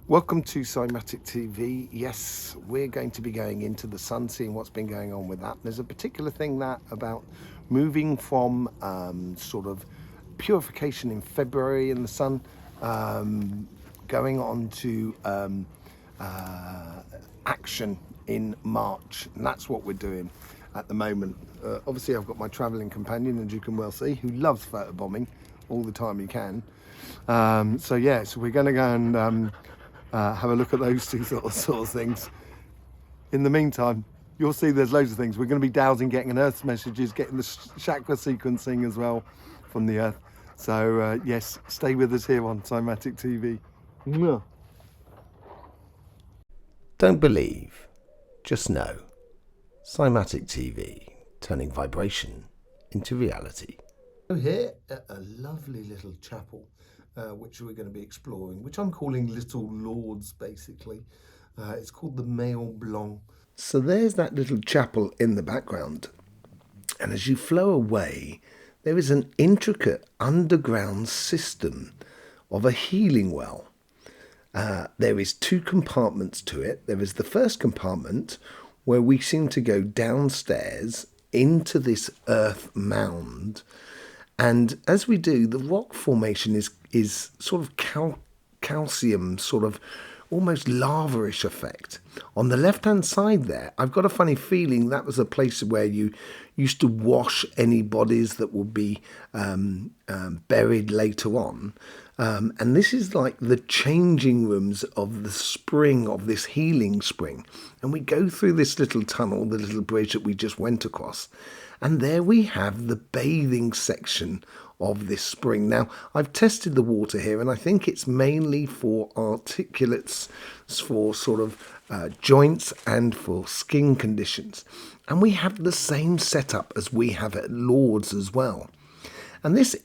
Welcome to Cymatic TV. Yes, we're going to be going into the sun, seeing what's been going on with that. There's a particular thing that about moving from sort of purification in February in the sun, going on to action in March, and that's what we're doing at the moment. Obviously I've got my travelling companion, as you can well see, who loves photobombing all the time he can. So we're going to go and have a look at those two sort of things. In the meantime, you'll see there's loads of things. We're going to be dowsing, getting an Earth messages, getting the chakra sequencing as well from the Earth. So yes, stay with us here on Cymatic TV. Mwah. Don't believe, just know. Cymatic TV, turning vibration into reality. Here at a lovely little chapel, which we're going to be exploring, which I'm calling Little Lords, basically. It's called the Male Blanc. So there's that little chapel in the background. And as you flow away, there is an intricate underground system of a healing well. There is two compartments to it. There is the first compartment where we seem to go downstairs into this earth mound. And as we do, the rock formation is sort of calcium, sort of almost lava-ish effect. On the left-hand side there, I've got a funny feeling that was a place where you used to wash any bodies that would be buried later on. And this is like the changing rooms of the spring, of this healing spring. And we go through this little tunnel, the little bridge that we just went across. And there we have the bathing section of this spring. Now, I've tested the water here, and I think it's mainly for articulates, for sort of joints and for skin conditions. And we have the same setup as we have at Lord's as well. And this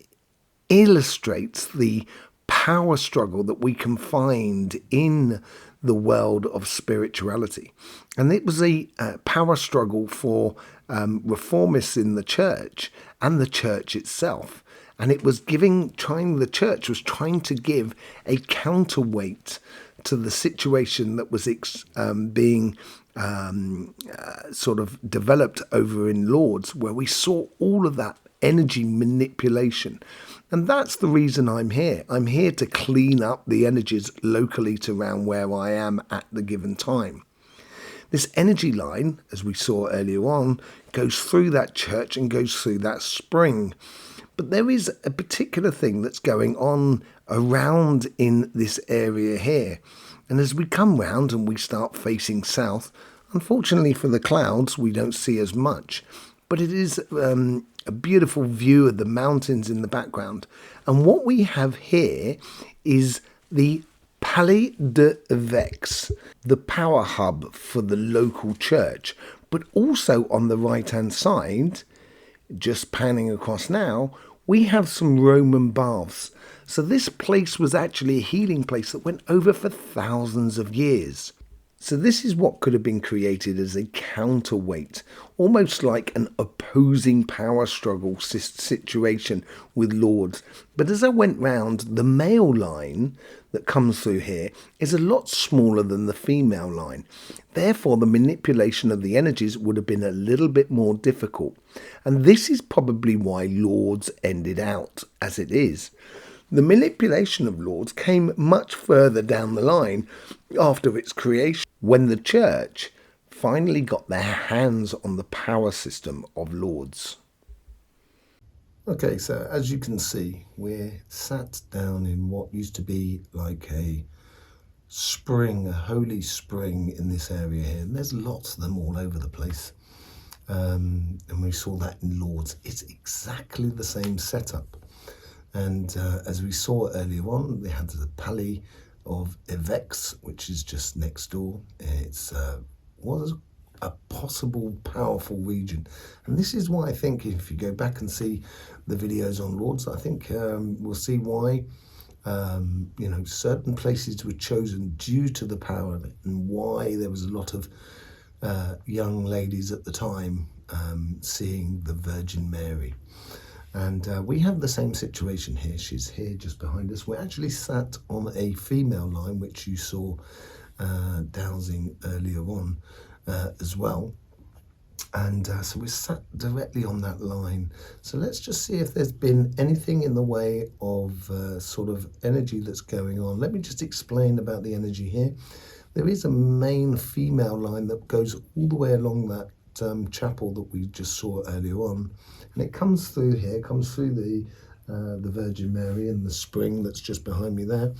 illustrates the power struggle that we can find in the world of spirituality. And it was a power struggle for reformists in the church and the church itself. And it was the church was trying to give a counterweight to the situation that was being sort of developed over in Lord's, where we saw all of that energy manipulation. And that's the reason I'm here. I'm here to clean up the energies locally to around where I am at the given time. This energy line, as we saw earlier on, goes through that church and goes through that spring. But there is a particular thing that's going on around in this area here. And as we come round and we start facing south, unfortunately for the clouds, we don't see as much. But it is a beautiful view of the mountains in the background. And what we have here is the Palais de Vex, the power hub for the local church. But also on the right-hand side, just panning across now, we have some Roman baths. So this place was actually a healing place that went over for thousands of years. So this is what could have been created as a counterweight, almost like an opposing power struggle situation with Lords. But as I went round, the male line that comes through here is a lot smaller than the female line. Therefore, the manipulation of the energies would have been a little bit more difficult. And this is probably why Lords ended out as it is. The manipulation of Lords came much further down the line after its creation, when the church finally got their hands on the power system of Lords. Okay, so as you can see, we're sat down in what used to be like a spring, a holy spring in this area here. And there's lots of them all over the place. And we saw that in Lords. It's exactly the same setup. And as we saw earlier on, they had the Palais of Vex, which is just next door. It's was a possible powerful region. And this is why I think if you go back and see the videos on Lords, I think we'll see why certain places were chosen due to the power of it, and why there was a lot of young ladies at the time seeing the Virgin Mary. And we have the same situation here. She's here just behind us. We're actually sat on a female line, which you saw dowsing earlier on as well. And so we're sat directly on that line. So let's just see if there's been anything in the way of sort of energy that's going on. Let me just explain about the energy here. There is a main female line that goes all the way along that chapel that we just saw earlier on. And it comes through here, comes through the Virgin Mary and the spring that's just behind me there,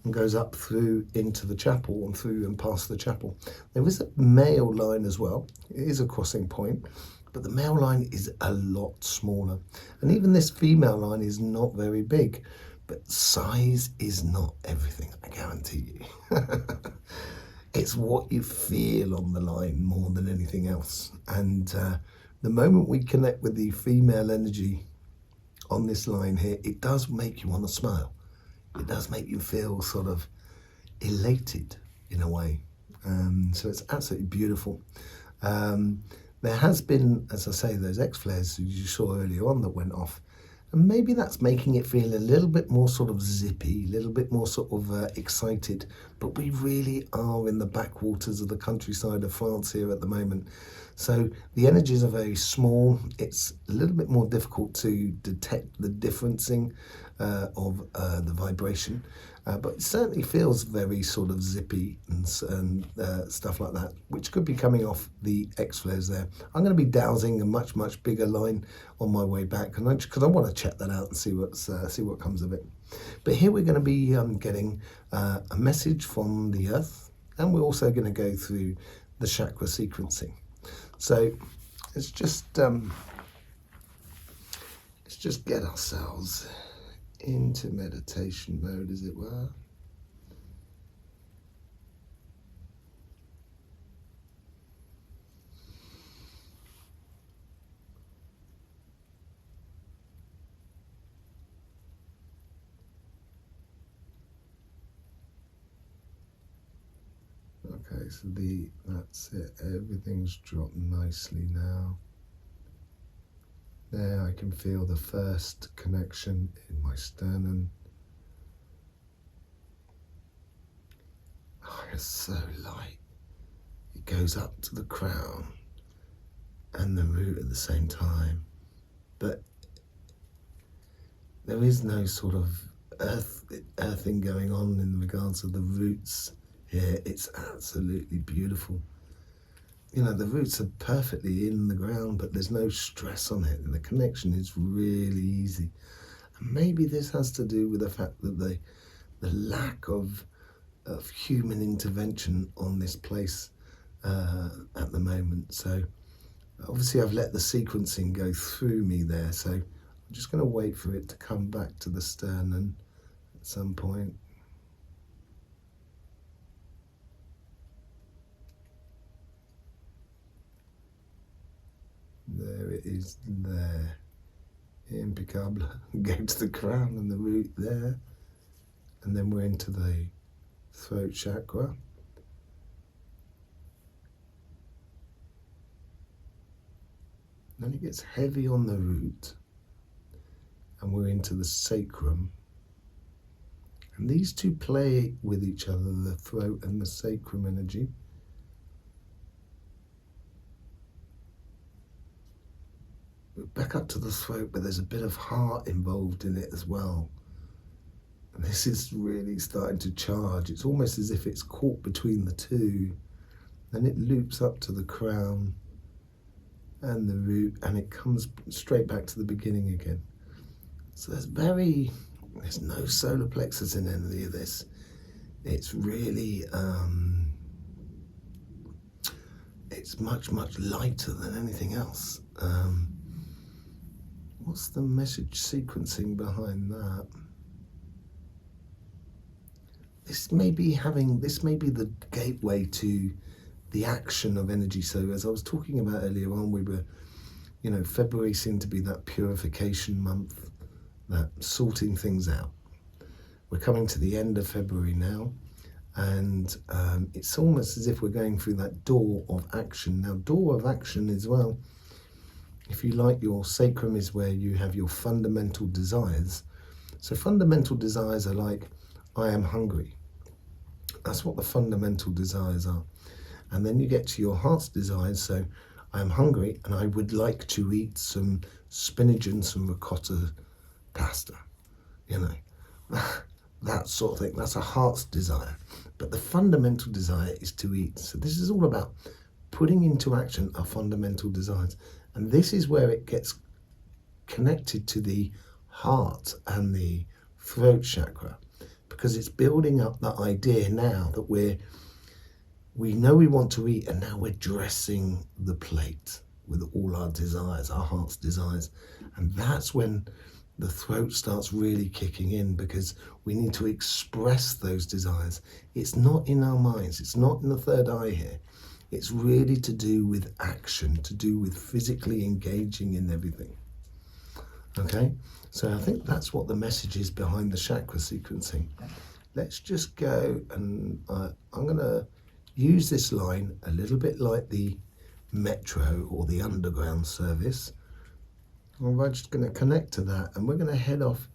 and goes up through into the chapel and through and past the chapel. There is a male line as well. It is a crossing point, but the male line is a lot smaller. And even this female line is not very big, but size is not everything, I guarantee you. It's what you feel on the line more than anything else. And the moment we connect with the female energy on this line here, it does make you want to smile. It does make you feel sort of elated in a way. So it's absolutely beautiful. There has been, as I say, those X-flares you saw earlier on that went off. And maybe that's making it feel a little bit more sort of zippy, a little bit more sort of excited. But we really are in the backwaters of the countryside of France here at the moment. So the energies are very small. It's a little bit more difficult to detect the differencing of the vibration. But it certainly feels very sort of zippy and stuff like that, which could be coming off the X-flares there. I'm going to be dowsing a much, much bigger line on my way back, because I want to check that out and see what comes of it. But here we're going to be getting a message from the Earth, and we're also going to go through the chakra sequencing. So let's just get ourselves into meditation mode, as it were. Okay, so that's it. Everything's dropped nicely now. There I can feel the first connection in my sternum. Oh, it's so light. It goes up to the crown and the root at the same time. But there is no sort of earthing going on in regards to the roots here. It's absolutely beautiful. You know, the roots are perfectly in the ground, but there's no stress on it, and the connection is really easy. And maybe this has to do with the fact that the lack of human intervention on this place at the moment. So obviously I've let the sequencing go through me there, so I'm just going to wait for it to come back to the sternum at some point. There it is there. Impeccable. Go to the crown and the root there. And then we're into the throat chakra. Then it gets heavy on the root. And we're into the sacrum. And these two play with each other, the throat and the sacrum energy. Back up to the throat, but there's a bit of heart involved in it as well. And this is really starting to charge. It's almost as if it's caught between the two. Then it loops up to the crown and the root, and it comes straight back to the beginning again. So there's no solar plexus in any of this. It's really, it's much, much lighter than anything else. What's the message sequencing behind that? This may be the gateway to the action of energy. So as I was talking about earlier on, we were, February seemed to be that purification month, that sorting things out. We're coming to the end of February now, and it's almost as if we're going through that door of action. Now, door of action as well if you like, your sacrum is where you have your fundamental desires. So fundamental desires are like, I am hungry. That's what the fundamental desires are. And then you get to your heart's desires. So I am hungry and I would like to eat some spinach and some ricotta pasta, you know, that sort of thing. That's a heart's desire. But the fundamental desire is to eat. So this is all about putting into action our fundamental desires. And this is where it gets connected to the heart and the throat chakra, because it's building up that idea now that we know we want to eat, and now we're dressing the plate with all our desires, our heart's desires. And that's when the throat starts really kicking in, because we need to express those desires. It's not in our minds, it's not in the third eye here. It's really to do with action, to do with physically engaging in everything. Okay, so I think that's what the message is behind the chakra sequencing. Let's just go, and I'm going to use this line a little bit like the metro or the underground service. I'm just going to connect to that, and we're going to head off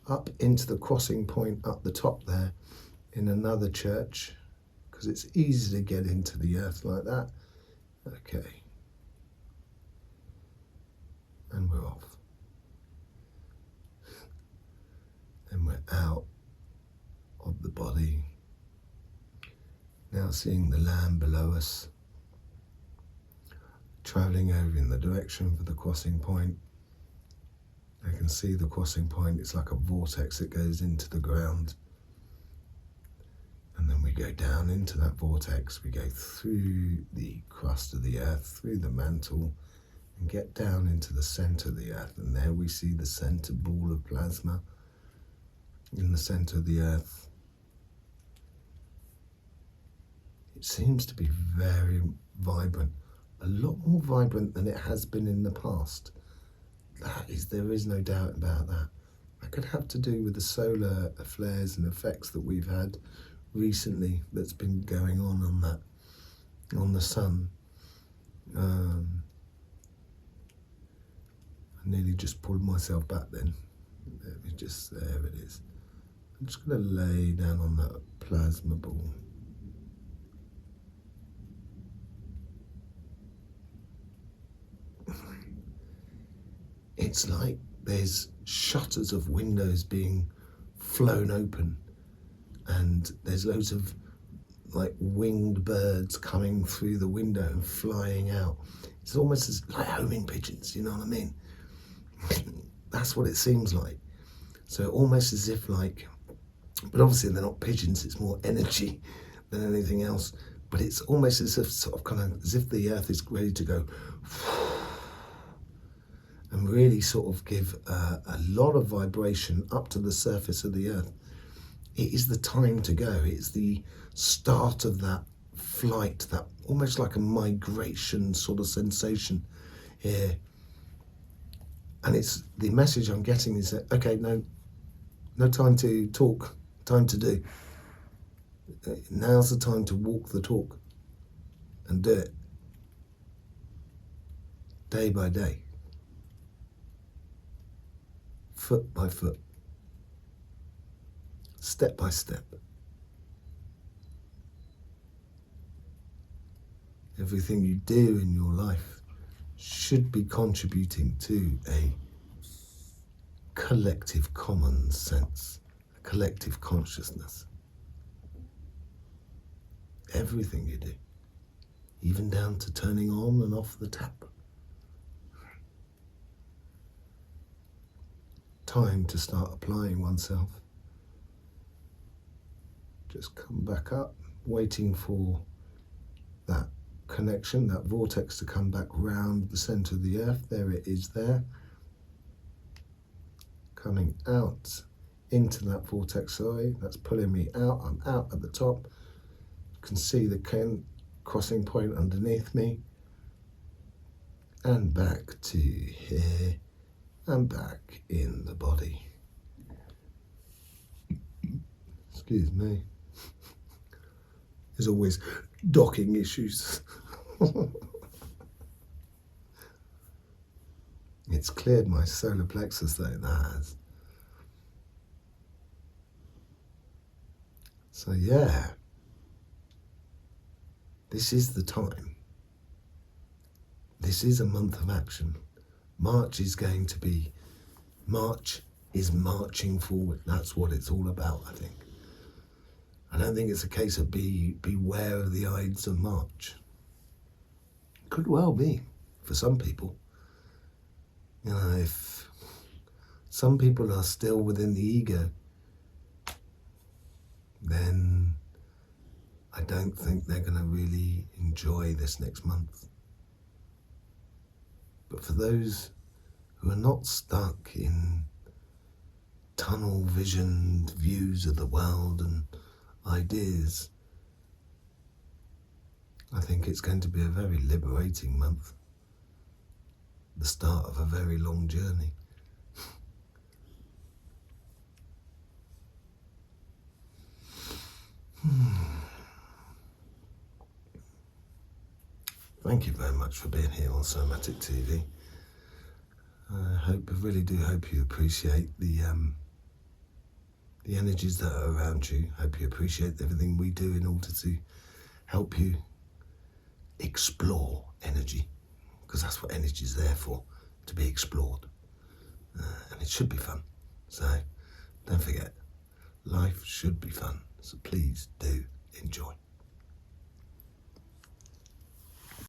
up into the crossing point up the top there in another church, because it's easy to get into the earth like that. Okay, and we're off. And we're out of the body. Now seeing the land below us, travelling over in the direction for the crossing point. I can see the crossing point. It's like a vortex that goes into the ground. And then we go down into that vortex. We go through the crust of the earth, through the mantle, and get down into the centre of the earth. And there we see the centre ball of plasma in the centre of the earth. It seems to be very vibrant, a lot more vibrant than it has been in the past. There is no doubt about that. That could have to do with the solar flares and effects that we've had recently that's been going on that, on the sun. I nearly just pulled myself back then. There it is. I'm just going to lay down on that plasma ball. It's like there's shutters of windows being flown open, and there's loads of like winged birds coming through the window and flying out. It's almost as like homing pigeons, you know what I mean? That's what it seems like. So almost as if like, but obviously they're not pigeons, it's more energy than anything else. But it's almost as if as if the earth is ready to go and really sort of give a lot of vibration up to the surface of the earth. It is the time to go. It's the start of that flight, that almost like a migration sort of sensation here. And it's the message I'm getting is that, okay, no time to talk, time to do. Now's the time to walk the talk and do it day by day, foot by foot, step by step. Everything you do in your life should be contributing to a collective common sense, a collective consciousness. Everything you do, even down to turning on and off the tap. Time to start applying oneself. Just come back up, waiting for that connection, that vortex to come back round the centre of the earth. There it is there. Coming out into that vortex, that's pulling me out. I'm out at the top. You can see the crossing point underneath me. And back to here. And back in the body. Excuse me. There's always docking issues. It's cleared my solar plexus though, that has. So yeah, this is the time. This is a month of action. March is marching forward. That's what it's all about, I think. I don't think it's a case of beware of the Ides of March. Could well be for some people. You know, if some people are still within the ego, then I don't think they're going to really enjoy this next month. But for those who are not stuck in tunnel visioned views of the world and ideas, I think it's going to be a very liberating month. The start of a very long journey. Thank you very much for being here on Cymatic TV. I really do hope you appreciate the energies that are around you. I hope you appreciate everything we do in order to help you explore energy, because that's what energy is there for, to be explored. And it should be fun. So don't forget, life should be fun. So please do enjoy.